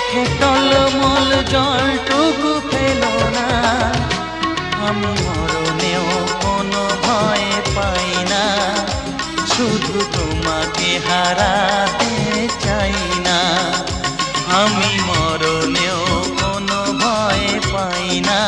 চোখে টলমল জলটুকু ফেলো না, আমি মরণেও কোনো ভয় পাই না, শুধু তোমাকে হারাতে চাই না। আমি মরণেও কোনো ভয় পাই না,